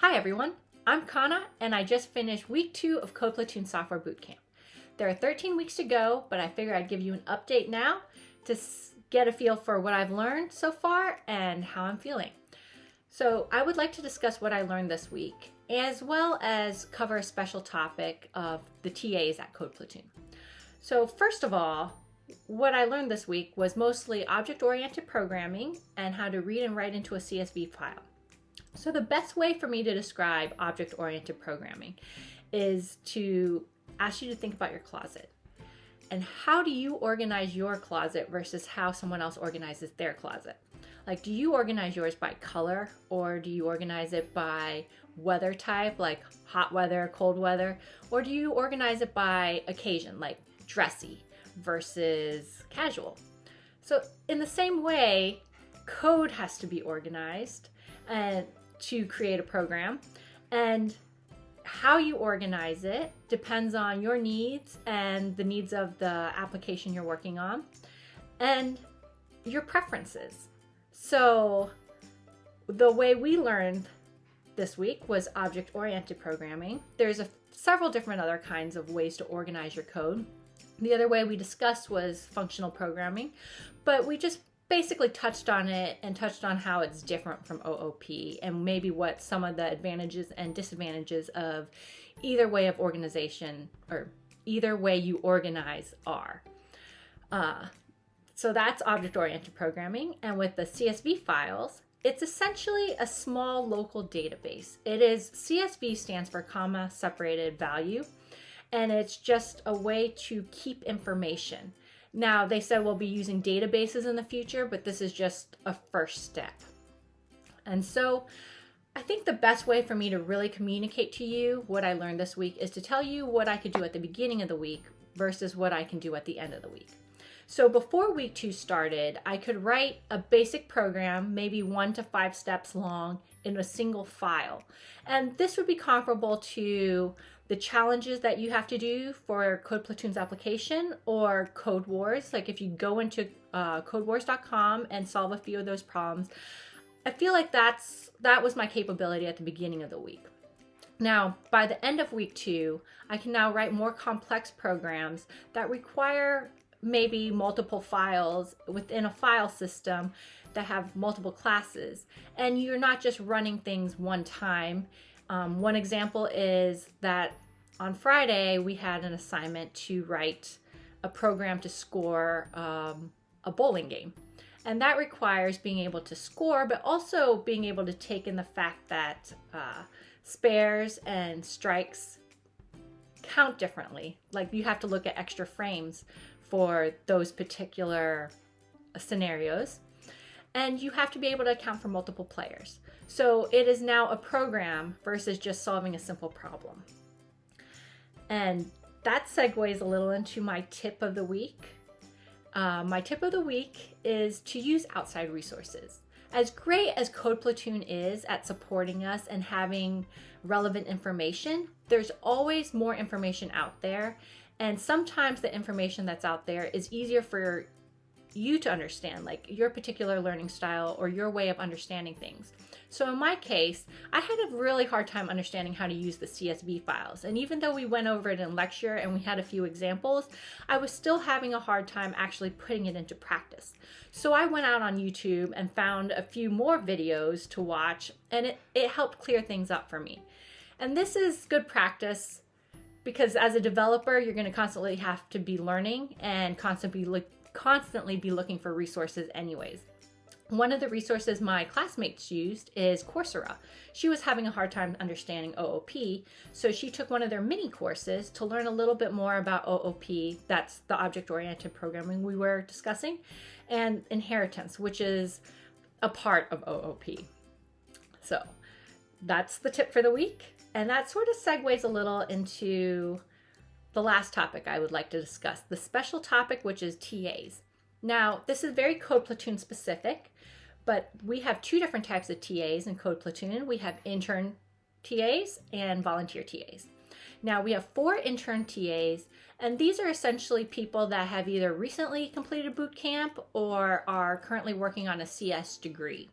Hi everyone, I'm Kana and I just finished week 2 of Code Platoon Software Bootcamp. There are 13 weeks to go, but I figure I'd give you an update now to get a feel for what I've learned so far and how I'm feeling. So I would like to discuss what I learned this week, as well as cover a special topic of the TAs at Code Platoon. So first of all, what I learned this week was mostly object-oriented programming and how to read and write into a CSV file. So the best way for me to describe object-oriented programming is to ask you to think about your closet. And how do you organize your closet versus how someone else organizes their closet? Like, do you organize yours by color, or do you organize it by weather type, like hot weather, cold weather? Or do you organize it by occasion, like dressy versus casual? So in the same way, code has to be organized and to create a program, and how you organize it depends on your needs and the needs of the application you're working on and your preferences. So the way we learned this week was object-oriented programming. There's several different other kinds of ways to organize your code. The other way we discussed was functional programming, but we just basically touched on it and touched on how it's different from OOP and maybe what some of the advantages and disadvantages of either way of organization or either way you organize are. So that's object-oriented programming. And with the CSV files, it's essentially a small local database. CSV stands for comma separated value, and it's just a way to keep information. Now, they said we'll be using databases in the future, but this is just a first step. And so I think the best way for me to really communicate to you what I learned this week is to tell you what I could do at the beginning of the week versus what I can do at the end of the week. So before week 2 started, I could write a basic program, maybe 1 to 5 steps long, in a single file. And this would be comparable to the challenges that you have to do for Code Platoon's application or Code Wars. Like if you go into codewars.com and solve a few of those problems, I feel like that was my capability at the beginning of the week. Now, by the end of week 2, I can now write more complex programs that require maybe multiple files within a file system that have multiple classes. And you're not just running things one time. One example is that on Friday, we had an assignment to write a program to score a bowling game. And that requires being able to score, but also being able to take in the fact that spares and strikes count differently. Like you have to look at extra frames for those particular scenarios. And you have to be able to account for multiple players. So it is now a program versus just solving a simple problem. And that segues a little into my tip of the week. My tip of the week is to use outside resources. As great as Code Platoon is at supporting us and having relevant information, there's always more information out there. And sometimes the information that's out there is easier for you to understand, like your particular learning style or your way of understanding things. So in my case, I had a really hard time understanding how to use the CSV files. And even though we went over it in lecture and we had a few examples, I was still having a hard time actually putting it into practice. So I went out on YouTube and found a few more videos to watch, and it helped clear things up for me. And this is good practice because as a developer, you're going to constantly have to be learning and constantly be looking for resources anyways. One of the resources my classmates used is Coursera. She was having a hard time understanding OOP, so she took one of their mini courses to learn a little bit more about OOP, that's the object-oriented programming we were discussing, and inheritance, which is a part of OOP. So that's the tip for the week, and that sort of segues a little into the last topic I would like to discuss, the special topic, which is TAs. Now, this is very Code Platoon specific, but we have 2 different types of TAs in Code Platoon. We have intern TAs and volunteer TAs. Now, we have 4 intern TAs, and these are essentially people that have either recently completed Bootcamp or are currently working on a CS degree.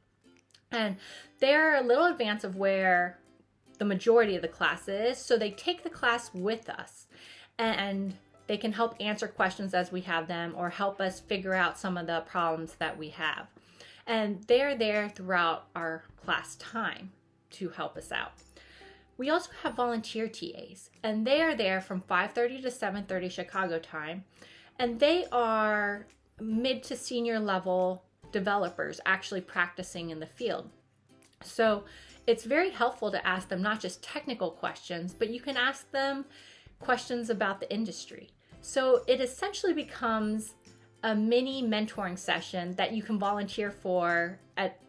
And they're a little advanced of where the majority of the classes. So they take the class with us and they can help answer questions as we have them or help us figure out some of the problems that we have. And they're there throughout our class time to help us out. We also have volunteer TAs, and they are there from 5:30 to 7:30 Chicago time, and they are mid to senior level developers actually practicing in the field. So it's very helpful to ask them not just technical questions, but you can ask them questions about the industry. So it essentially becomes a mini mentoring session that you can volunteer for at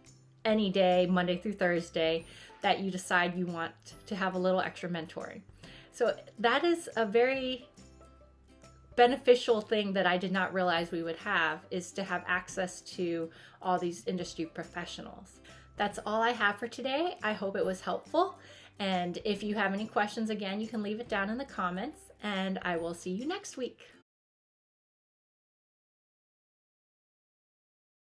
any day, Monday through Thursday, that you decide you want to have a little extra mentoring. So that is a very beneficial thing that I did not realize we would have, is to have access to all these industry professionals. That's all I have for today. I hope it was helpful. And if you have any questions, again, you can leave it down in the comments, and I will see you next week.